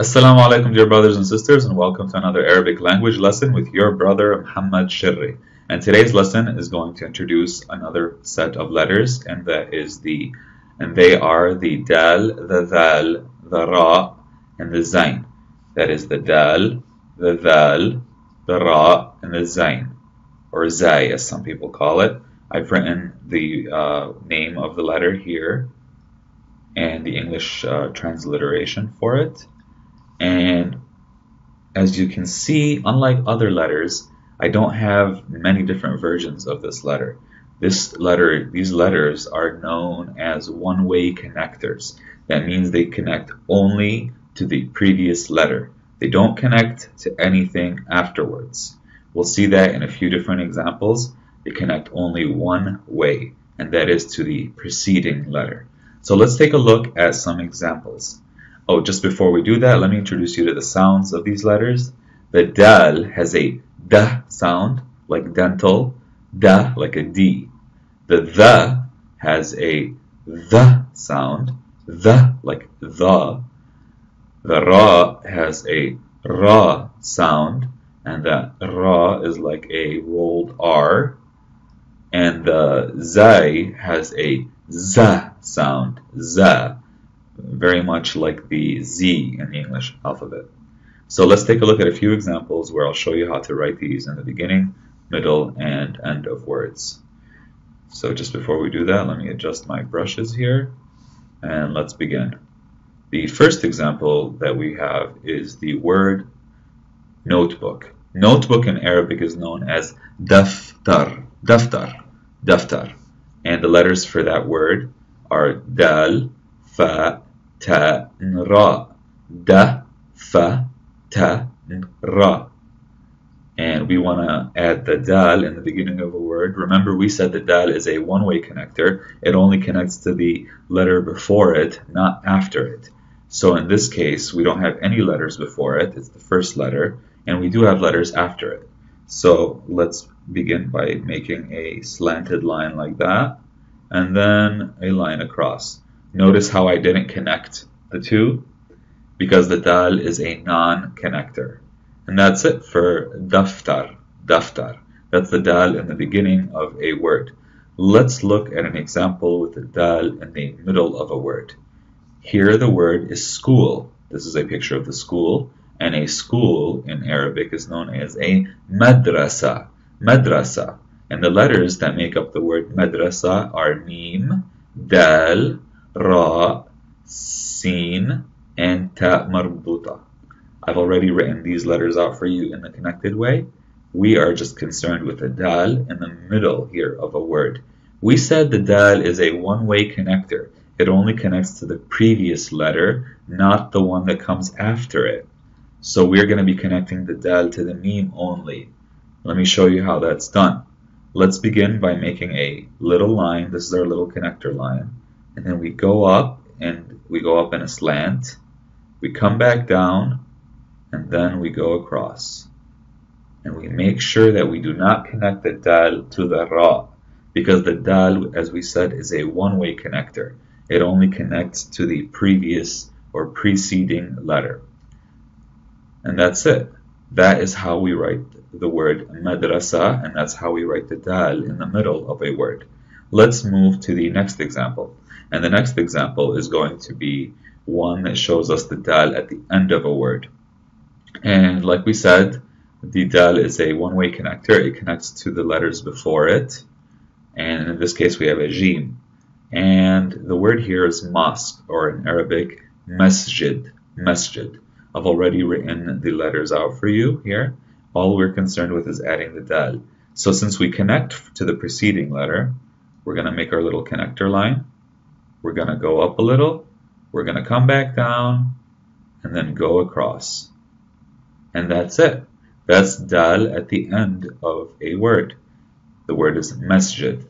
Assalamu alaikum, dear brothers and sisters, and welcome to another Arabic language lesson with your brother Muhammad Shirri. And today's lesson is going to introduce another set of letters, and they are the dal, the thal, the ra, and the zayn. That is the dal, the thal, the ra, and the zayn, or zay as some people call it. I've written the name of the letter here and the English transliteration for it. And as you can see, unlike other letters, I don't have many different versions of this letter. These letters are known as one-way connectors. That means they connect only to the previous letter. They don't connect to anything afterwards. We'll see that in a few different examples. They connect only one way, and that is to the preceding letter. So let's take a look at some examples. Oh, just before we do that, let me introduce you to the sounds of these letters. The dal has a d sound, like dental, da like a d. The has a th sound, the like the. The ra has a ra sound, and that ra is like a rolled R. And the zay has a z sound, z, very much like the Z in the English alphabet. So let's take a look at a few examples where I'll show you how to write these in the beginning, middle, and end of words. So just before we do that, let me adjust my brushes here, and let's begin. The first example that we have is the word notebook. Notebook in Arabic is known as daftar, daftar, daftar. And the letters for that word are dal, fa, ta, ra, da, fa, ta, ra. And we want to add the dal in the beginning of a word. Remember, we said the dal is a one-way connector. It only connects to the letter before it, not after it. So in this case, we don't have any letters before it. It's the first letter, and we do have letters after it. So let's begin by making a slanted line like that, and then a line across. Notice how I didn't connect the two, because the dal is a non-connector. And that's it for daftar, daftar. That's the dal in the beginning of a word. Let's look at an example with the dal in the middle of a word. Here the word is school. This is a picture of the school, and a school in Arabic is known as a madrasa, madrasa. And the letters that make up the word madrasa are mim, dal, ra, sin, and ta marbuta. I've already written these letters out for you in the connected way. We are just concerned with the dal in the middle here of a word. We said the dal is a one-way connector. It only connects to the previous letter, not the one that comes after it. So we're going to be connecting the dal to the mim only. Let me show you how that's done. Let's begin by making a little line. This is our little connector line. And then we go up, and we go up in a slant. We come back down, and then we go across. And we make sure that we do not connect the dal to the ra, because the dal, as we said, is a one-way connector. It only connects to the previous or preceding letter. And that's it. That is how we write the word madrasa, and that's how we write the dal in the middle of a word. Let's move to the next example. And the next example is going to be one that shows us the dal at the end of a word. And like we said, the dal is a one-way connector. It connects to the letters before it. And in this case, we have a jim. And the word here is mosque, or in Arabic, masjid, masjid. I've already written the letters out for you here. All we're concerned with is adding the dal. So since we connect to the preceding letter, we're going to make our little connector line. We're going to go up a little. We're going to come back down, and then go across. And that's it. That's dal at the end of a word. The word is masjid.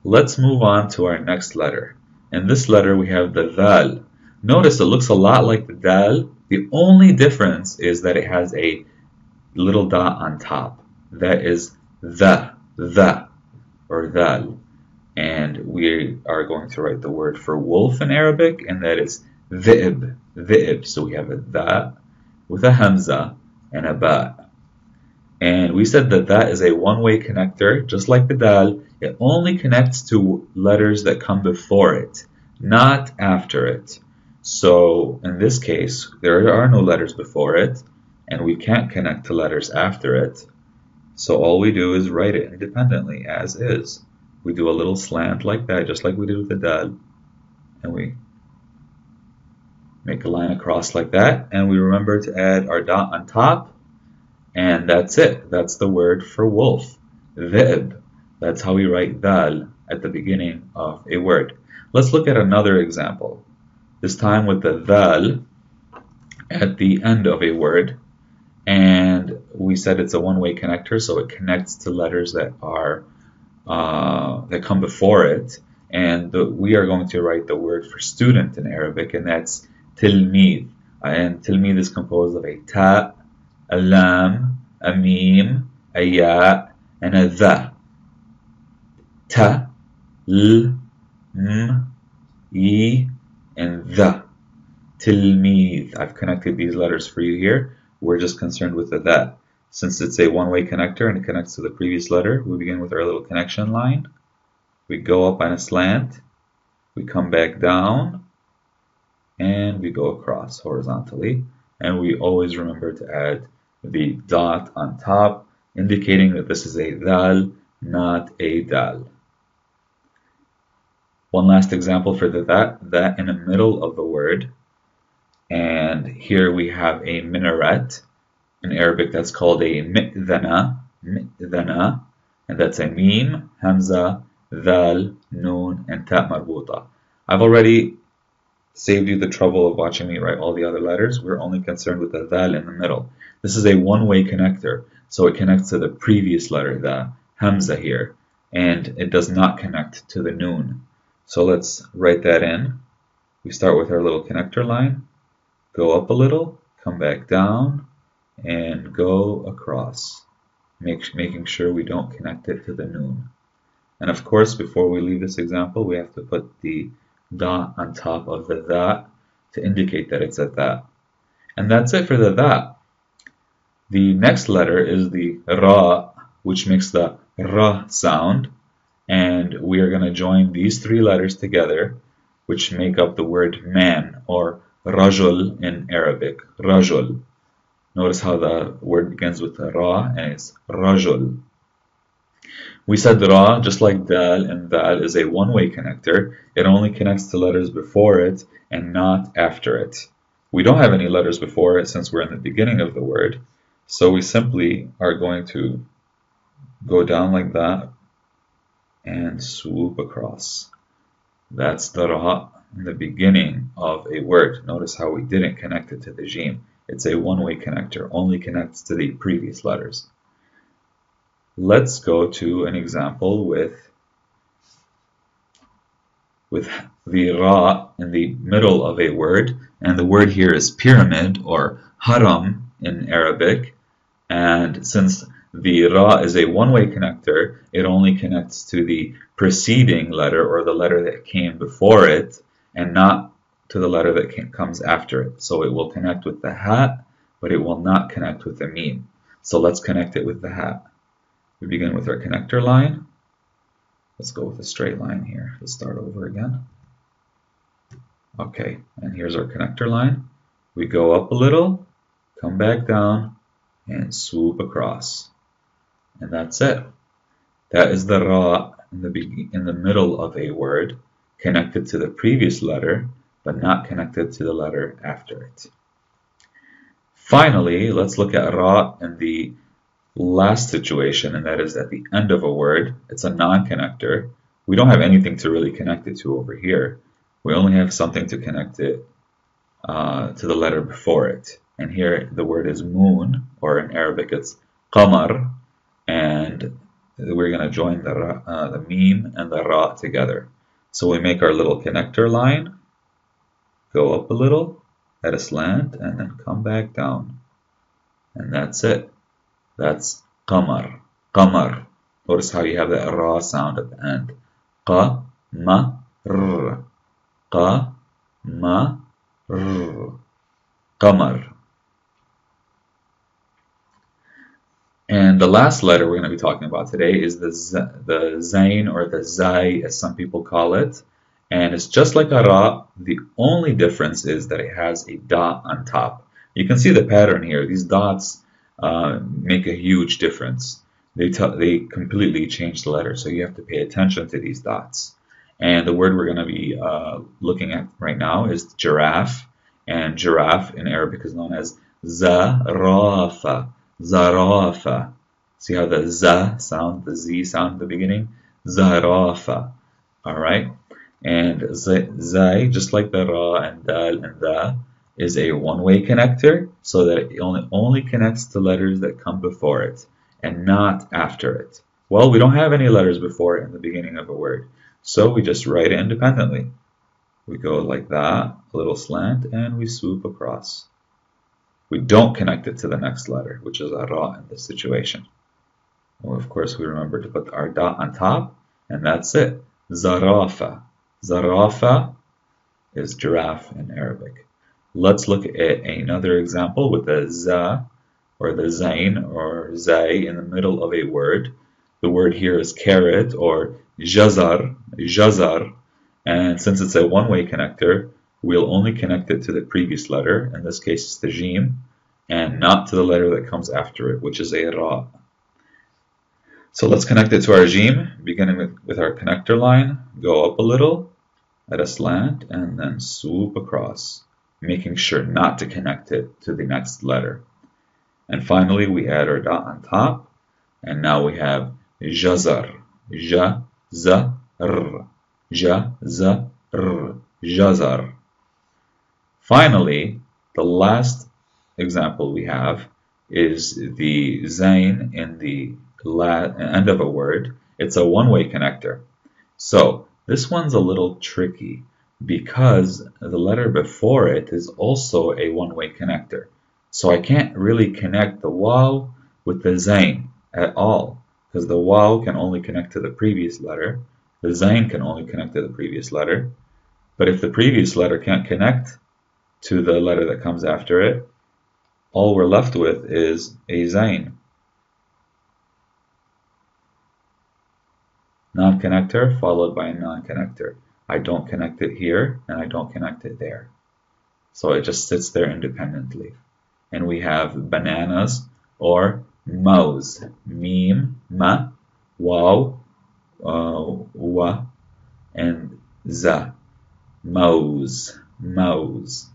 Let's move on to our next letter. In this letter we have the thal. Notice it looks a lot like the dal. The only difference is that it has a little dot on top. That is the, or thal. And we are going to write the word for wolf in Arabic, and that is Dhi'b, dhi'b. So we have a dha with a hamza and a ba. And we said that that is a one-way connector, just like the dal. It only connects to letters that come before it, not after it. So in this case, there are no letters before it, and we can't connect to letters after it. So all we do is write it independently, as is. We do a little slant like that, just like we did with the dal, and we make a line across like that, and we remember to add our dot on top, and that's it. That's the word for wolf, dhi'b. That's how we write dal at the beginning of a word. Let's look at another example, this time with the dhal at the end of a word. And we said it's a one-way connector, so it connects to letters that are that come before it. And we are going to write the word for student in Arabic, and that's tilmid. And tilmid is composed of a ta, a lam, a mim, a ya, and a dha. Ta, l, m, yi, and dha. Tilmid. I've connected these letters for you here. We're just concerned with the that. Since it's a one-way connector and it connects to the previous letter, we begin with our little connection line. We go up on a slant, we come back down, and we go across horizontally. And we always remember to add the dot on top, indicating that this is a dhal, not a dal. One last example for the that in the middle of the word. And here we have a minaret. In Arabic, that's called a mi'dhana, and that's a mim, hamza, dhal, noon, and ta marbuta. I've already saved you the trouble of watching me write all the other letters. We're only concerned with the dhal in the middle. This is a one-way connector, so it connects to the previous letter, the hamza here, and it does not connect to the noon. So let's write that in. We start with our little connector line, go up a little, come back down, and go across, making sure we don't connect it to the noon. And of course, before we leave this example, we have to put the dot on top of the that to indicate that it's a that. And that's it for the that. The next letter is the ra, which makes the ra sound, and we are going to join these three letters together, which make up the word man, or rajul in Arabic, rajul. Notice how the word begins with ra and it's rajul. We said ra, just like dal and dal, is a one-way connector. It only connects to letters before it and not after it. We don't have any letters before it since we're in the beginning of the word, so we simply are going to go down like that and swoop across. That's the ra in the beginning of a word. Notice how we didn't connect it to the jim. It's a one-way connector, only connects to the previous letters. Let's go to an example with the ra in the middle of a word, and the word here is pyramid or haram in Arabic. And since the ra is a one-way connector, it only connects to the preceding letter or the letter that came before it, and not to the letter that comes after it. So it will connect with the ha, but it will not connect with the mim. So let's connect it with the ha. We begin with our connector line. Let's go with a straight line here. Let's start over again. Okay, and here's our connector line. We go up a little, come back down, and swoop across. And that's it. That is the ra in the middle of a word, connected to the previous letter, but not connected to the letter after it. Finally, let's look at ra in the last situation, and that is at the end of a word. It's a non-connector. We don't have anything to really connect it to over here. We only have something to connect it to the letter before it. And here the word is moon, or in Arabic it's qamar, and we're going to join the mim and the ra together. So we make our little connector line, go up a little at a slant, and then come back down. And that's it. That's qamar, qamar. Notice how you have that ra sound at the end. Qa, ma, r, qa, ma, R, qamar. And the last letter we're going to be talking about today is the zayn, or the zai as some people call it. And it's just like a ra. The only difference is that it has a dot on top. You can see the pattern here. These dots make a huge difference. They completely change the letter, so you have to pay attention to these dots. And the word we're going to be looking at right now is giraffe. And giraffe in Arabic is known as zarafa. Zarafa. See how the za sound, the z sound at the beginning? Zarafa. Alright? And zai, just like the ra and dal and da, is a one-way connector, so that it only connects to letters that come before it and not after it. Well, we don't have any letters before it in the beginning of a word, so we just write it independently. We go like that, a little slant, and we swoop across. We don't connect it to the next letter, which is a ra in this situation. Well, of course, we remember to put our dot on top, and that's it. Zarafa. Zarafa is giraffe in Arabic. Let's look at another example with the za, or the zayn, or zai in the middle of a word. The word here is carrot, or jazar, jazar, and since it's a one-way connector, we'll only connect it to the previous letter, in this case it's the jim, and not to the letter that comes after it, which is a ra. So let's connect it to our jim, beginning with our connector line, go up a little at a slant, and then swoop across, making sure not to connect it to the next letter. And finally we add our dot on top, and now we have jazar, ja, za, r, ja, za, r, jazar. Finally, the last example we have is the zayn in the end of a word. It's a one-way connector. So this one's a little tricky because the letter before it is also a one-way connector. So I can't really connect the waw with the zayn at all, because the waw can only connect to the previous letter. The zayn can only connect to the previous letter. But if the previous letter can't connect to the letter that comes after it, all we're left with is a zayn. Non-connector followed by a non-connector. I don't connect it here, and I don't connect it there. So it just sits there independently. And we have bananas, or mouse. Mim, ma, waw, wa, and za. Mouse, mouse.